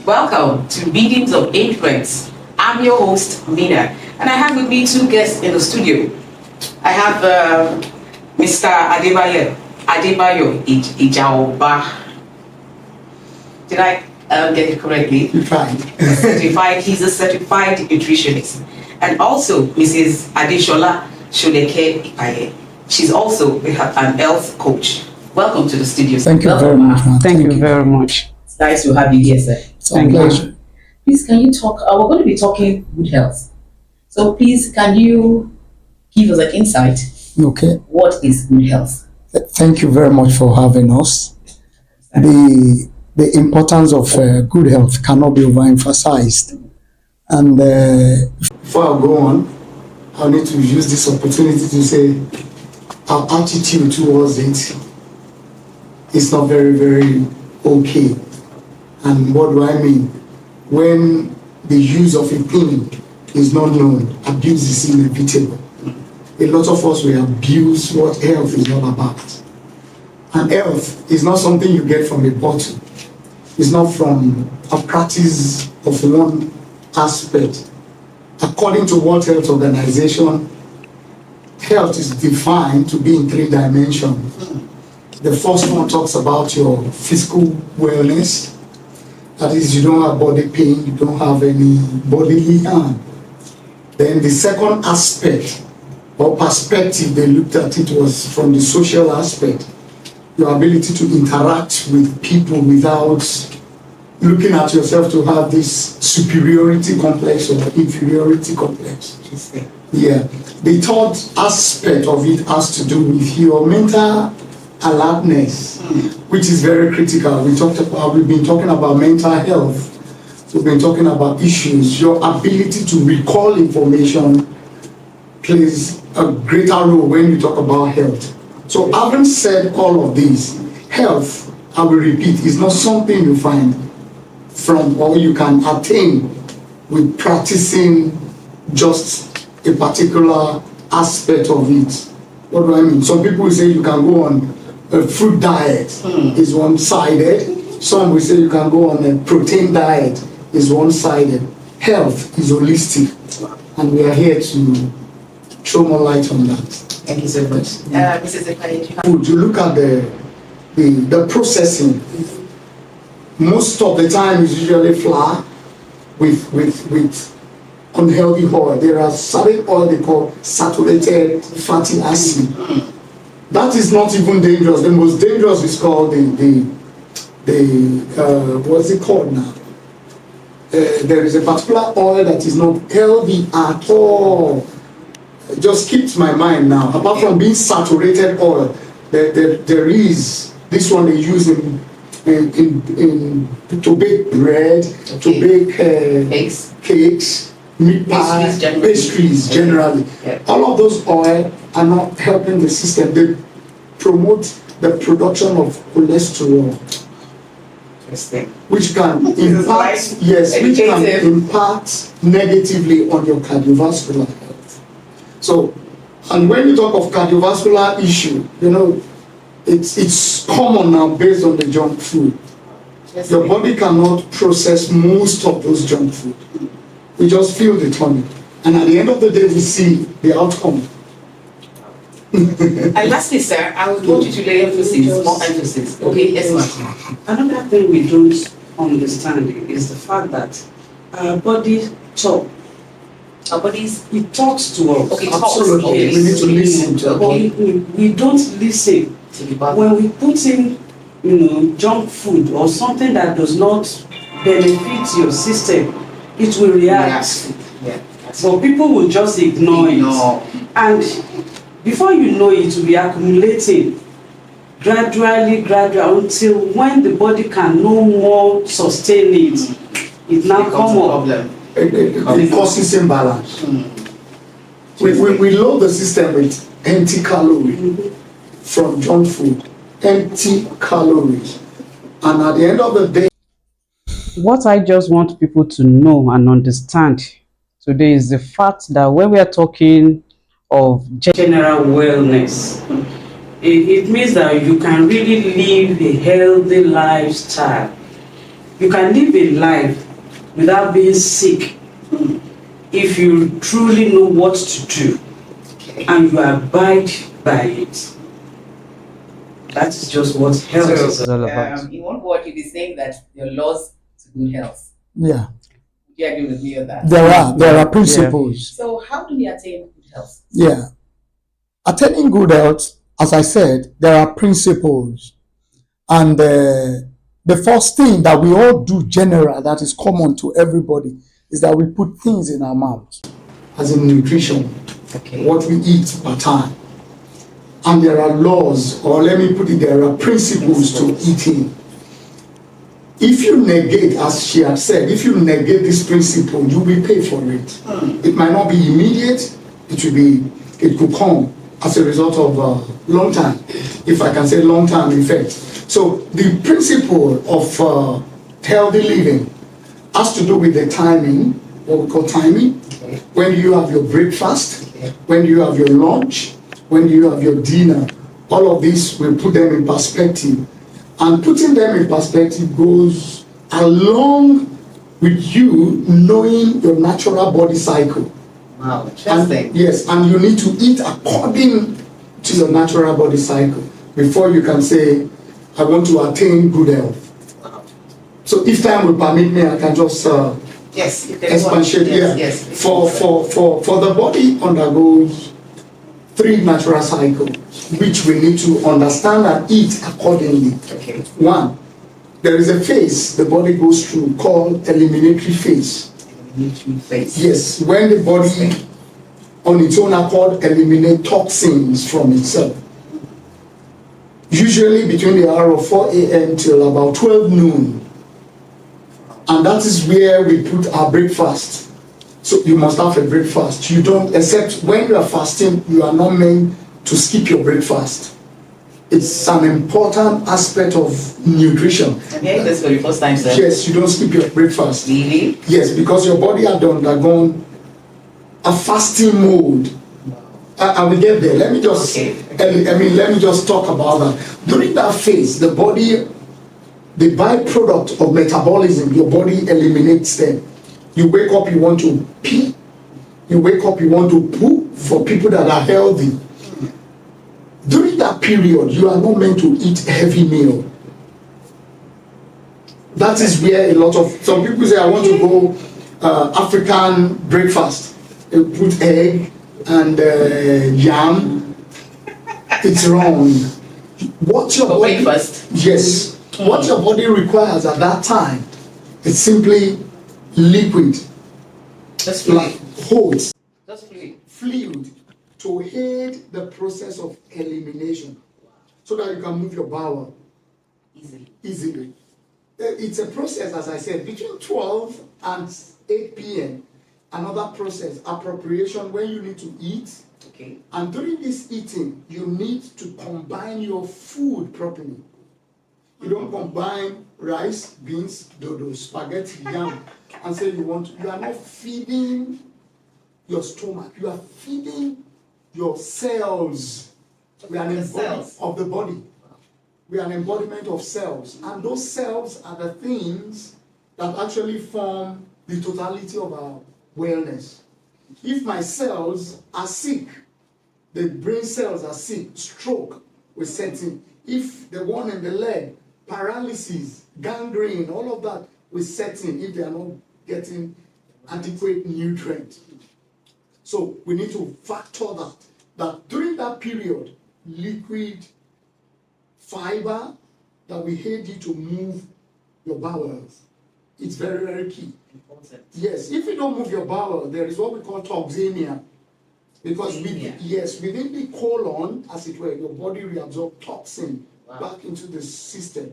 Welcome to Meetings of Influence. I'm your host, Mina, and I have with me two guests in the studio. I have Mr. Adebayo Ijaoba. Did I get it correctly? Certified. He's a certified nutritionist. And also Mrs. Adeshola Sholeke Ipaye. She's also an health coach. Welcome to the studio. Thank you very much. Thank you very much. It's nice to have you here, sir. Thank you. Please, can you talk? We're going to be talking good health. So please, can you give us an insight? Okay. What is good health? Thank you very much for having us. The importance of good health cannot be overemphasized. And before I go on, I need to use this opportunity to say our attitude towards it is not very, very okay. And what do I mean? When the use of a thing is not known, abuse is inevitable. A lot of us will abuse what health is all about. And health is not something you get from a bottle. It's not from a practice of one aspect. According to World Health Organization, health is defined to be in 3 dimensions. The first one talks about your physical wellness. That is, you don't have body pain, you don't have any bodily harm. Then the second aspect or perspective they looked at it was from the social aspect. Your ability to interact with people without looking at yourself to have this superiority complex or inferiority complex. Yeah. The third aspect of it has to do with your mental alertness, which is very critical. We've been talking about mental health. We've been talking about issues. Your ability to recall information plays a greater role when you talk about health. So having said all of this, health, I will repeat, is not something you find from or you can attain with practicing just a particular aspect of it. What do I mean? Some people will say you can go on a fruit diet is one-sided. Some will say you can go on a protein diet is one-sided. Health is holistic, and we are here to throw more light on that. Thank you so much. Mrs. Ipaye, Food, you look at the processing. Most of the time is usually flour with unhealthy oil. There are certain oil they call saturated fatty acid. That is not even dangerous. The most dangerous is called what's it called now? There is a particular oil that is not healthy at all. It just keeps my mind now. Apart from being saturated oil, there is this one they use in to bake bread, to bake cakes, meat pies, pastries generally. Yeah. All of those oil are not helping the system. They promote the production of cholesterol, which can impact negatively on your cardiovascular health. So, and when you talk of cardiovascular issue, you know, it's common now based on the junk food. Your body cannot process most of those junk food. We just feel the tummy. And at the end of the day, we see the outcome. And lastly, sir, I would want you to lay more emphasis. Okay, yes, ma'am. Another thing we don't understand is the fact that our body talk. Our bodies. It talks to us. Okay, absolutely. Okay. We need to listen to it. We don't listen. When we put in, junk food or something that does not benefit your system, it will react. Yeah. But people will just ignore it. And before you know it, will be accumulating gradually until when the body can no more sustain it, it now comes up. It causes imbalance. We load the system with empty calories from junk food, empty calories. And at the end of the day, what I just want people to know and understand today is the fact that when we are talking of general wellness, it means that you can really live a healthy lifestyle You can live a life without being sick if you truly know what to do and you abide by it. That is just what health is all about. In one word, you'd be saying that your laws to good health. Yeah. Do you agree with me on that? There are principles. So how do we attain good health? Yeah. Attaining good health, as I said, there are principles. And the first thing that we all do general, that is common to everybody, is that we put things in our mouths. As in nutrition, what we eat per time. And there are laws, or let me put it, there are principles to eating. If you negate, as she had said, if you negate this principle, you will pay for it. It might not be immediate, it could come as a result of long time, if I can say long time effect. So the principle of healthy living has to do with the timing, what we call timing, when you have your breakfast, when you have your lunch, when you have your dinner. All of this will put them in perspective. And putting them in perspective goes along with you knowing your natural body cycle. Wow, interesting. Yes, and you need to eat according to your natural body cycle before you can say, I want to attain good health. Wow. So if time will permit me, I can just expatiate here. Yes. For the body undergoes 3 natural cycles, which we need to understand and eat accordingly. Okay. 1, there is a phase the body goes through called eliminatory phase. Eliminatory phase. Yes, when the body on its own accord eliminate toxins from itself. Usually between the hour of 4 a.m. till about 12 noon. And that is where we put our breakfast. So you must have a breakfast. You don't, except when you are fasting, you are not meant to skip your breakfast. It's an important aspect of nutrition. I'm hearing this for the first time, sir. Yes, you don't skip your breakfast. Really? Yes, because your body had undergone a fasting mode. I will get there. Let me just let me just talk about that. During that phase, the body, the byproduct of metabolism, your body eliminates them. You wake up, you want to pee. You wake up, you want to poo. For people that are healthy, during that period, you are not meant to eat heavy meal. That is where a lot of, some people say, I want to go African breakfast. They put egg and yam. It's wrong. What your body, breakfast? Yes. What your body requires at that time is simply liquid. Just Like fluid. holds. Just fluid. Fluid to aid the process of elimination so that you can move your bowel easily. It's a process, as I said, between 12 and 8 p.m. Another process, appropriation, when you need to eat. Okay. And during this eating, you need to combine your food properly. You don't combine rice, beans, dodo, spaghetti, yam, and say you are not feeding your stomach, you are feeding your cells. We are an embodiment of the body. We are an embodiment of cells. And those cells are the things that actually form the totality of our wellness. If my cells are sick, the brain cells are sick, stroke will set in. If the one in the leg, paralysis, gangrene, all of that will set in if they are not getting adequate nutrients. So we need to factor that during that period, liquid fiber that will aid you to move your bowels. It's very, very key. Important. Yes, if you don't move your bowel, there is what we call toxemia. Because within the colon, as it were, your body reabsorbs toxin back into the system.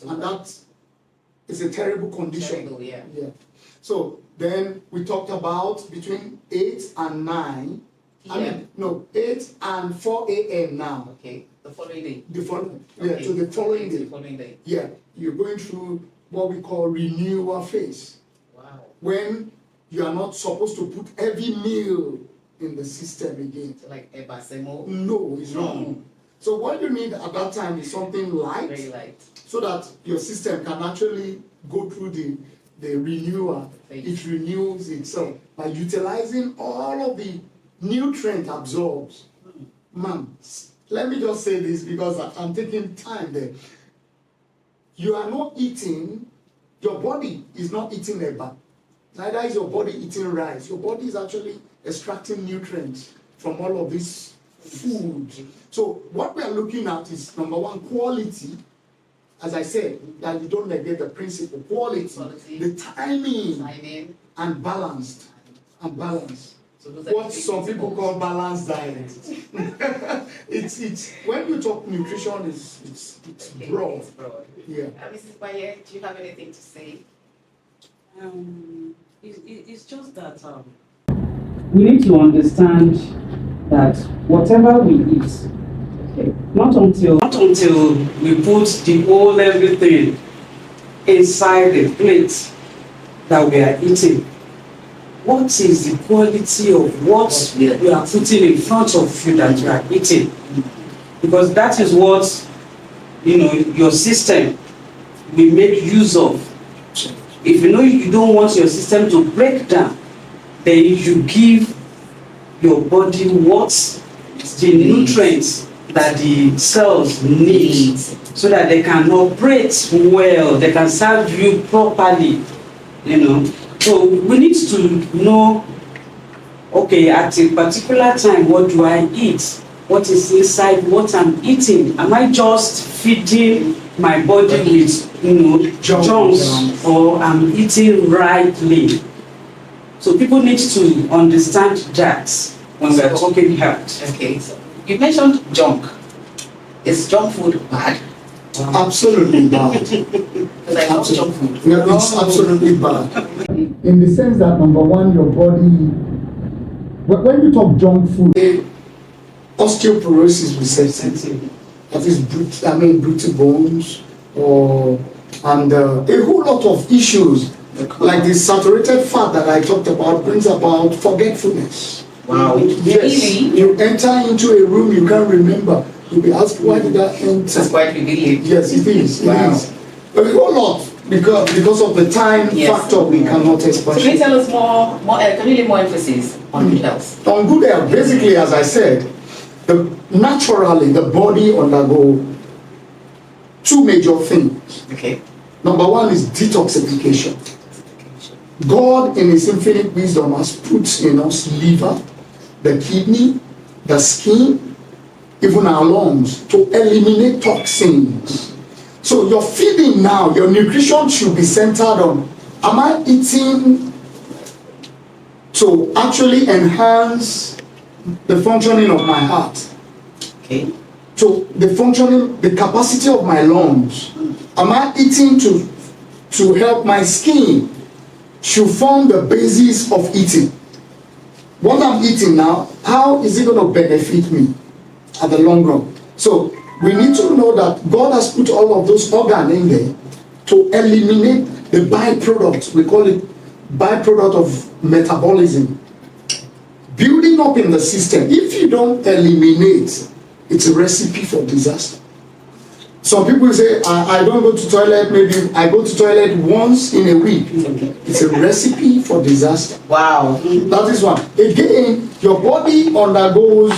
And that is a terrible condition. Terrible, yeah. So then we talked about between 8 and 9. I mean, no, 8 and 4 a.m. now. Okay. The following day. To the following day. The following day. Yeah, you're going through what we call renewal phase. Wow. When you are not supposed to put heavy meal in the system again. So like ebasemo. No, it's wrong. So what you need at that time is something light, Very light. so that your system can actually go through the renewal. It renews itself by utilizing all of the nutrient absorbs. Man, let me just say this because I'm taking time there. You are not eating, your body is not eating eba. Neither is your body eating rice. Your body is actually extracting nutrients from all of this food. So what we are looking at is, number one, quality. As I said, that you don't negate the principle. Quality. The timing. And balanced. And balance. So what some people call balanced diet. it's when you talk nutrition, it's broad. It's broad. Yeah. Mrs. Baye, do you have anything to say? It's just that we need to understand that whatever we eat, not until we put the whole everything inside the plate that we are eating, what is the quality of what we are putting in front of you that you are eating? Because that is what, your system will make use of. If you don't want your system to break down, then you give your body what the nutrients that the cells need, so that they can operate well, they can serve you properly. So we need to know, okay, at a particular time, what do I eat? What is inside what I'm eating? Am I just feeding my body with junks, or I'm eating rightly? So people need to understand that when we're talking health. Okay, so you mentioned junk. Is junk food bad? Absolutely bad. Because I love junk food. No, it's absolutely bad. In the sense that, number one, your body, when you talk junk food, osteoporosis will set in. That is brittle bones, and a whole lot of issues, like the saturated fat that I talked about, brings about forgetfulness. Wow. Yes. Really? You enter into a room, you can't remember. You'll be asked, why did I enter? It's quite revealing. Yes, it is. Wow. It is. But a whole lot, because of the time factor, we cannot explain. So can you tell us can you lay more emphasis on good health? On good health, basically, as I said, naturally the body undergo two major things. Okay. Number one is detoxification. God, in His infinite wisdom, has put in us liver, the kidney, the skin, even our lungs, to eliminate toxins. So your feeding now, your nutrition should be centered on, am I eating to actually enhance the functioning of my heart? Okay. To the capacity of my lungs? Am I eating to help my skin? Should form the basis of eating. What I'm eating now, how is it going to benefit me at the long run? So we need to know that God has put all of those organs in there to eliminate the byproduct. We call it byproduct of metabolism. Building up in the system. If you don't eliminate, it's a recipe for disaster. Some people say, I don't go to toilet, maybe I go to toilet once in a week. It's a recipe for disaster. Wow. That is one. Again, your body undergoes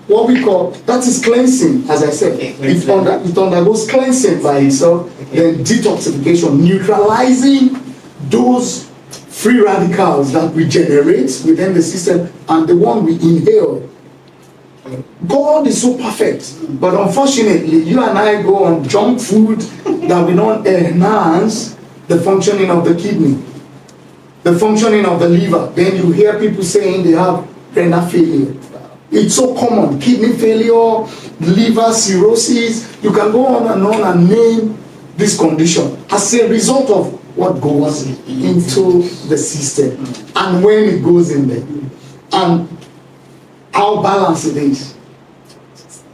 what we call, that is cleansing, as I said. Okay, it undergoes cleansing by itself, then detoxification, neutralizing those free radicals that we generate within the system and the one we inhale. God is so perfect, but unfortunately, you and I go on junk food that we don't enhance the functioning of the kidney, the functioning of the liver. Then you hear people saying they have renal failure. It's so common. Kidney failure, liver cirrhosis. You can go on and name this condition as a result of what goes into the system and when it goes in there and how balanced it is.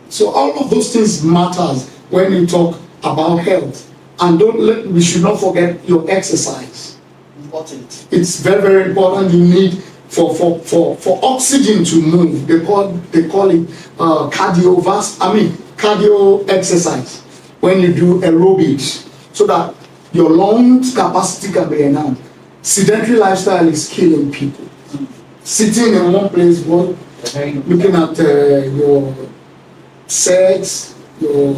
So all of those things matters when you talk about health. And we should not forget your exercise. Important. It's very, very important. You need for oxygen to move. They call it cardio exercise when you do aerobics so that your lungs capacity can be enhanced. Sedentary lifestyle is killing people. Sitting in one place, looking at your sex, your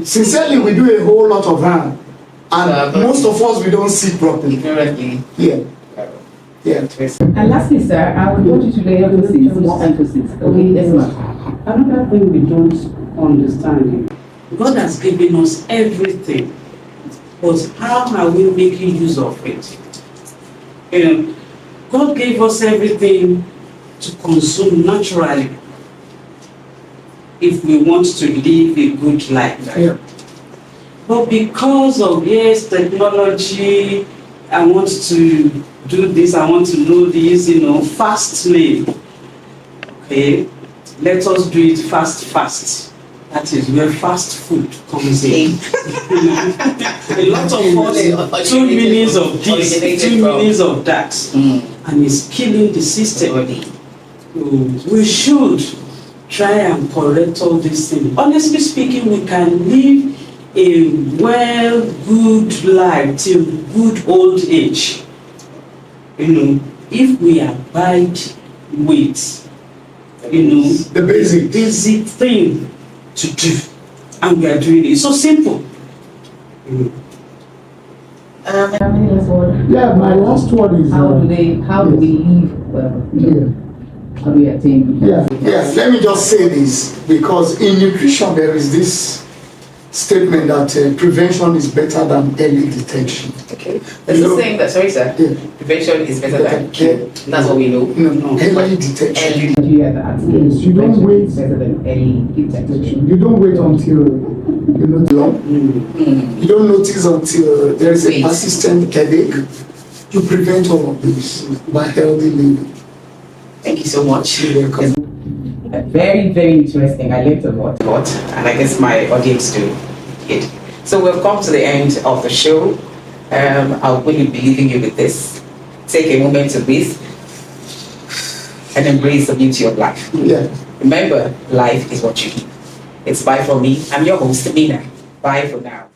sincerely, we do a whole lot of harm, and most of us we don't see properly. Yeah. Yeah. And lastly, sir, I would want you to lay emphasis, more emphasis. Okay, yes, ma'am. Another thing we don't understand is God has given us everything, but how are we making use of it? God gave us everything to consume naturally if we want to live a good life. Yeah. But because of technology, I want to do this, I want to know this, fast lane. Okay, let us do it fast. That is where fast food comes in. A lot of us, 2 minutes of this, 2 minutes of that, and it's killing the system. We should try and correct all these things. Honestly speaking, we can live a good life till good old age. If we abide with, the basic thing to do, and we are doing it. It's so simple. Yeah, my last word is how do we live well? Yeah. How do we attain? Yeah. Let me just say this, because in nutrition there is this statement that prevention is better than early detection. Okay. There's a saying that, sorry sir, prevention is better than cure. That's what we know. No, early detection. Yes, you don't wait better than early detection. You don't wait until you don't notice until there is a persistent headache. To prevent all of this by healthy living. Thank you so much. You're welcome. Very, very interesting. I learned a lot. And I guess my audience too did. So we've come to the end of the show. I'll really be leaving you with this. Take a moment to breathe and embrace the beauty of life. Yeah. Remember, life is what you live. It's bye from me. I'm your host, Mina. Bye for now.